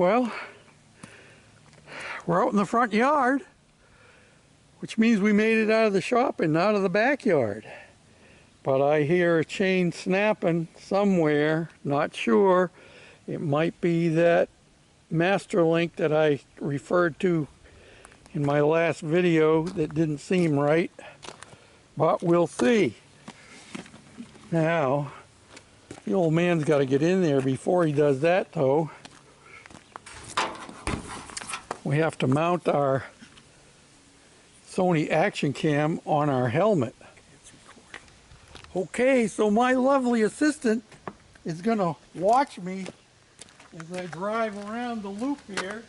Well, we're out in the front yard, which means we made it out of the shop and out of the backyard. But I hear a chain snapping somewhere, not sure. It might be that master link that I referred to in my last video that didn't seem right, but we'll see. Now, the old man's got to get in there. Before he does that though, we have to mount our Sony Action Cam on our helmet. Okay, so my lovely assistant is going to watch me as I drive around the loop here.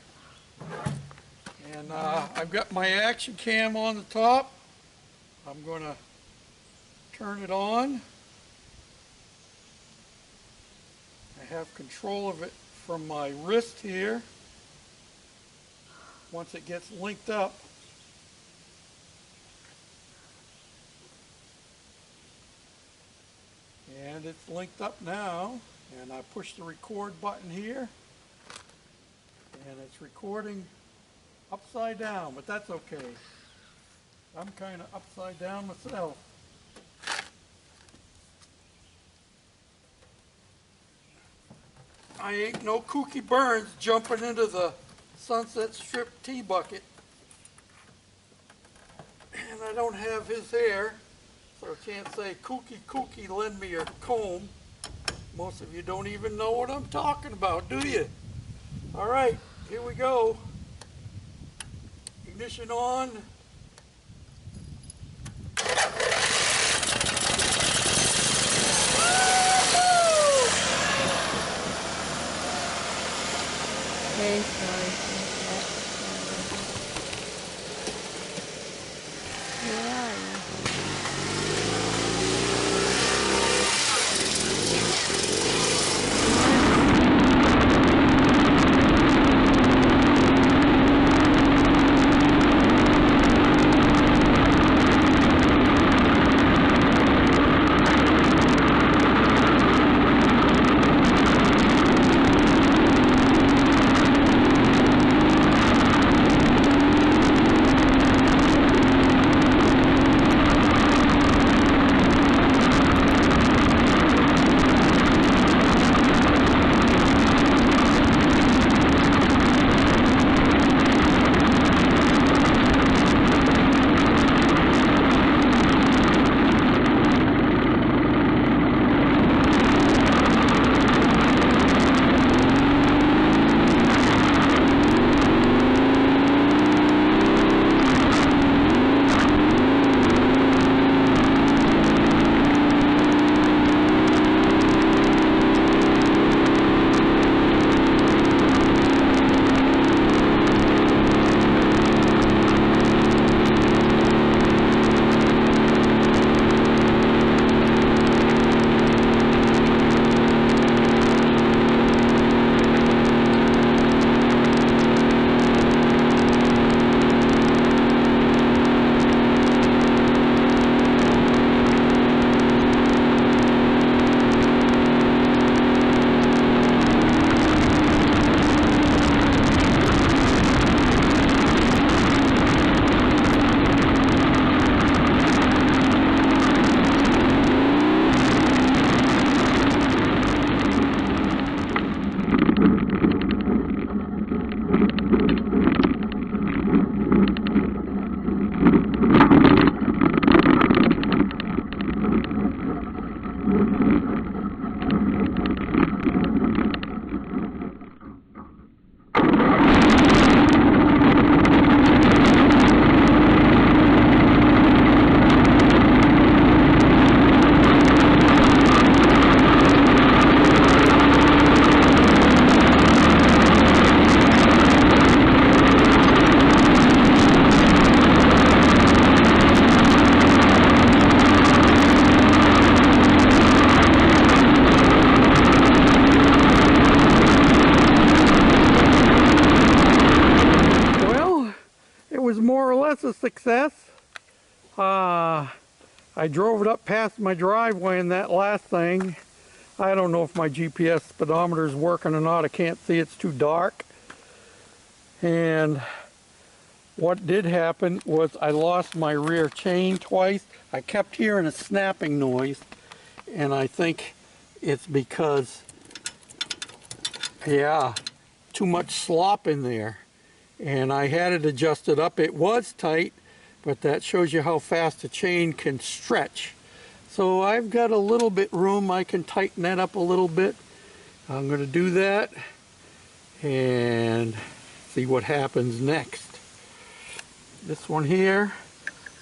And I've got my Action Cam on the top. I'm going to turn it on. I have control of it from my wrist here. Once it gets linked up, and it's linked up now, and I push the record button here, and it's recording upside down, but that's okay. I'm kind of upside down myself. I ain't no Kooky Burns jumping into the Sunset Strip tea bucket, and I don't have his hair, so I can't say, Kooky, lend me your comb. Most of you don't even know what I'm talking about, do you? All right, here we go. Ignition on. Okay, sorry. Where are you? a success. I drove it up past my driveway in that last thing. I don't know if my GPS speedometer is working or not. I can't see, it's too dark. And what did happen was I lost my rear chain twice. I kept hearing a snapping noise, and I think it's because, yeah, too much slop in there. And I had it adjusted up. It was tight, but that shows you how fast a chain can stretch. So I've got a little bit room. I can tighten that up a little bit. I'm going to do that and see what happens next. This one here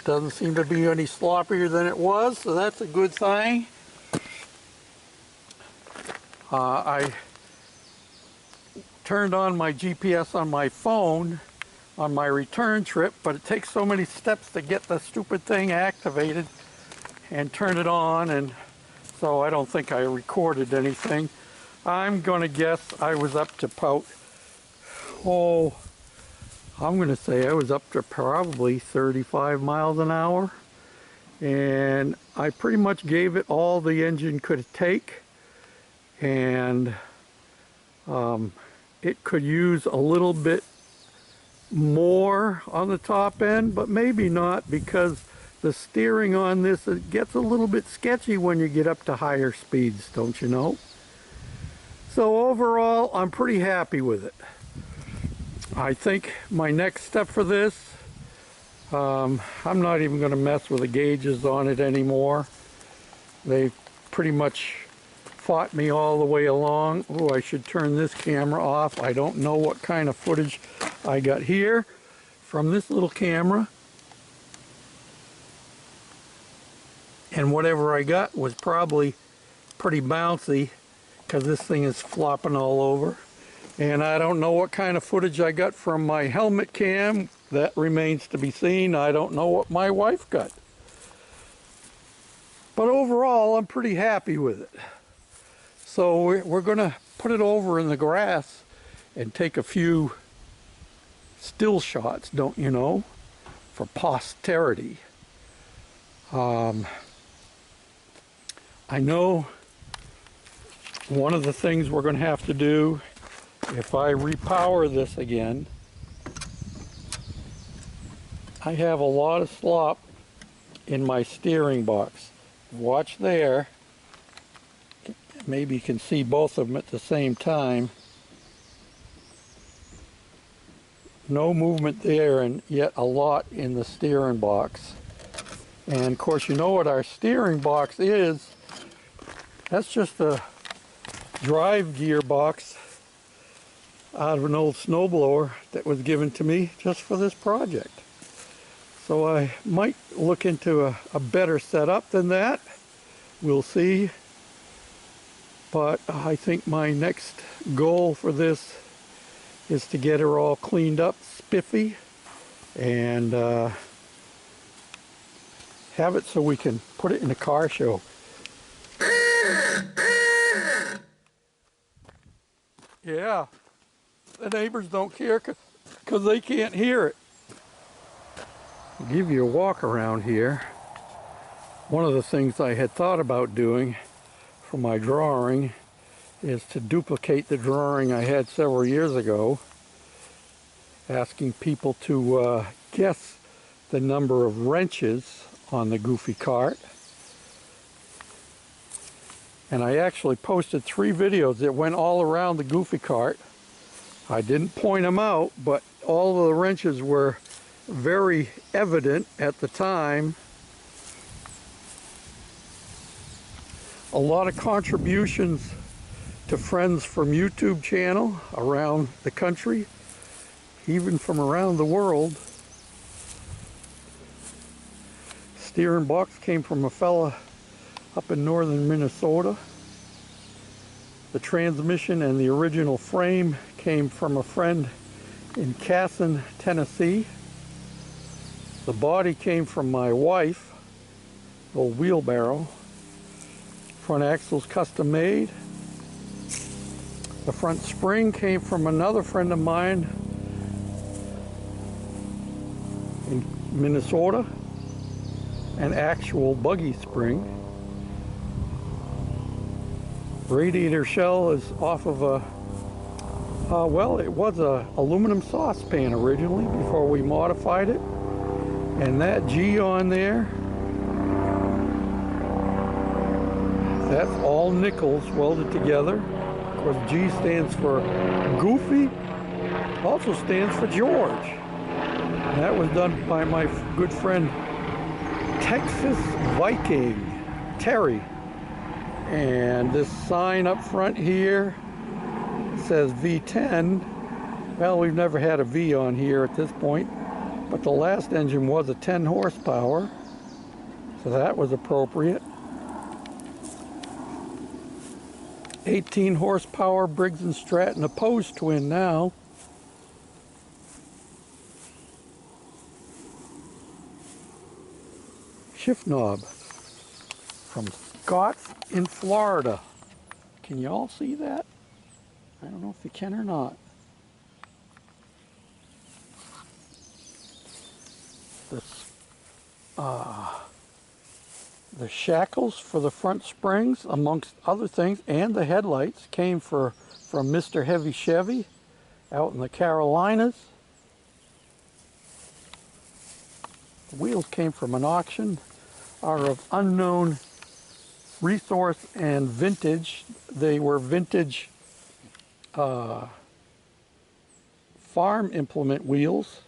doesn't seem to be any sloppier than it was, so that's a good sign. I turned on my GPS on my phone on my return trip, but it takes so many steps to get the stupid thing activated and turn it on, and so I don't think I recorded anything. I'm going to guess I was up to about, I'm going to say I was up to probably 35 miles an hour, and I pretty much gave it all the engine could take, and it could use a little bit more on the top end, but maybe not, because the steering on this, it gets a little bit sketchy when you get up to higher speeds, don't you know? So overall, I'm pretty happy with it. I think my next step for this, I'm not even going to mess with the gauges on it anymore. They pretty much fought me all the way along. Oh, I should turn this camera off. I don't know what kind of footage I got here from this little camera. And whatever I got was probably pretty bouncy, because this thing is flopping all over. And I don't know what kind of footage I got from my helmet cam. That remains to be seen. I don't know what my wife got. But overall, I'm pretty happy with it. So we're going to put it over in the grass and take a few still shots, don't you know, for posterity. I know one of the things we're going to have to do, if I repower this again, I have a lot of slop in my steering box. Watch there. Maybe you can see both of them at the same time. No movement there, and yet a lot in the steering box. And of course, you know what our steering box is. That's just a drive gear box out of an old snowblower that was given to me just for this project. So I might look into a better setup than that. We'll see. But I think my next goal for this is to get her all cleaned up, spiffy, and have it so we can put it in a car show. Yeah, the neighbors don't care because they can't hear it. I'll give you a walk around here. One of the things I had thought about doing for my drawing is to duplicate the drawing I had several years ago, asking people to guess the number of wrenches on the Goofy cart. And I actually posted 3 videos that went all around the Goofy cart. I didn't point them out, but all of the wrenches were very evident at the time. A lot of contributions to friends from YouTube channel around the country, even from around the world. Steering box came from a fella up in northern Minnesota. The transmission and the original frame came from a friend in Casson, Tennessee. The body came from my wife, old wheelbarrow. Front axle's custom made. The front spring came from another friend of mine in Minnesota, an actual buggy spring. Radiator shell is off of a Well, it was a aluminum saucepan originally before we modified it. And that G on there, that's all nickels welded together. Of course, G stands for Goofy, also stands for George. And that was done by my good friend Texas Viking, Terry. And this sign up front here says V10. Well, we've never had a V on here at this point, but the last engine was a 10 horsepower, so that was appropriate. 18 horsepower Briggs & Stratton opposed twin now. Shift knob from Scott's in Florida. Can you all see that? I don't know if you can or not. The shackles for the front springs, amongst other things, and the headlights came from Mr. Heavy Chevy out in the Carolinas. The wheels came from an auction, are of unknown resource and vintage. They were vintage farm implement wheels.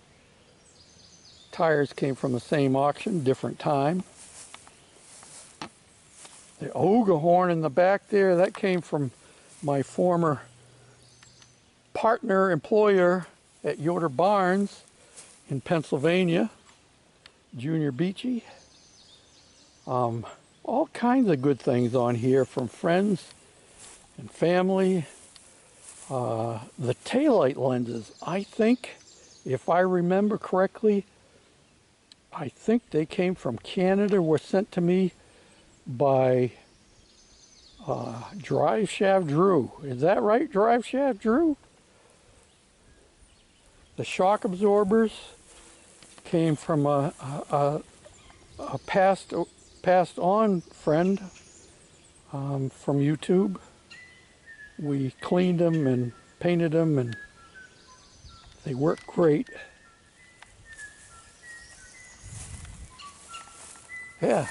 Tires came from the same auction, different time. The Ogre horn in the back there, that came from my former partner, employer at Yoder Barnes in Pennsylvania, Junior Beachy. All kinds of good things on here from friends and family. The taillight lenses, I think, if I remember correctly, I think they came from Canada, were sent to me by Drive Shaft Drew. Is that right, Drive Shaft Drew? The shock absorbers came from a passed on friend from YouTube. We cleaned them and painted them, and they work great. Yeah,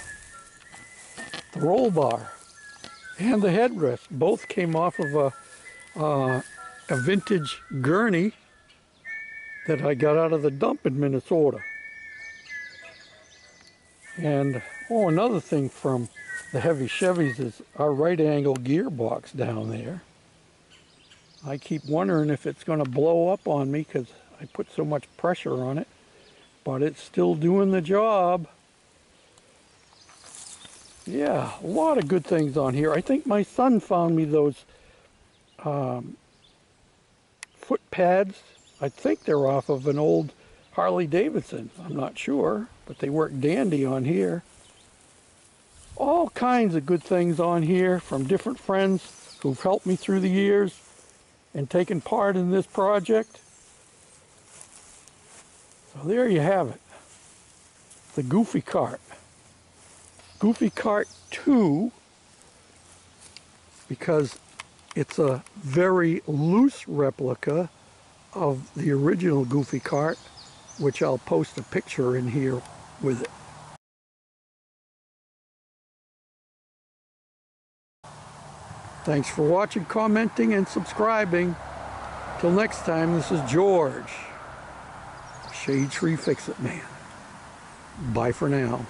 the roll bar and the headrest both came off of a vintage gurney that I got out of the dump in Minnesota. And oh, another thing from the Heavy Chevys is our right angle gearbox down there. I keep wondering if it's going to blow up on me because I put so much pressure on it, but it's still doing the job. Yeah, a lot of good things on here. I think my son found me those foot pads. I think they're off of an old Harley Davidson. I'm not sure, but they work dandy on here. All kinds of good things on here from different friends who've helped me through the years and taken part in this project. So there you have it. The Goofy Cart. Goofy Cart 2, because it's a very loose replica of the original Goofy Cart, which I'll post a picture in here with it. Thanks for watching, commenting, and subscribing. Till next time, this is George, Shade Tree Fix-It Man. Bye for now.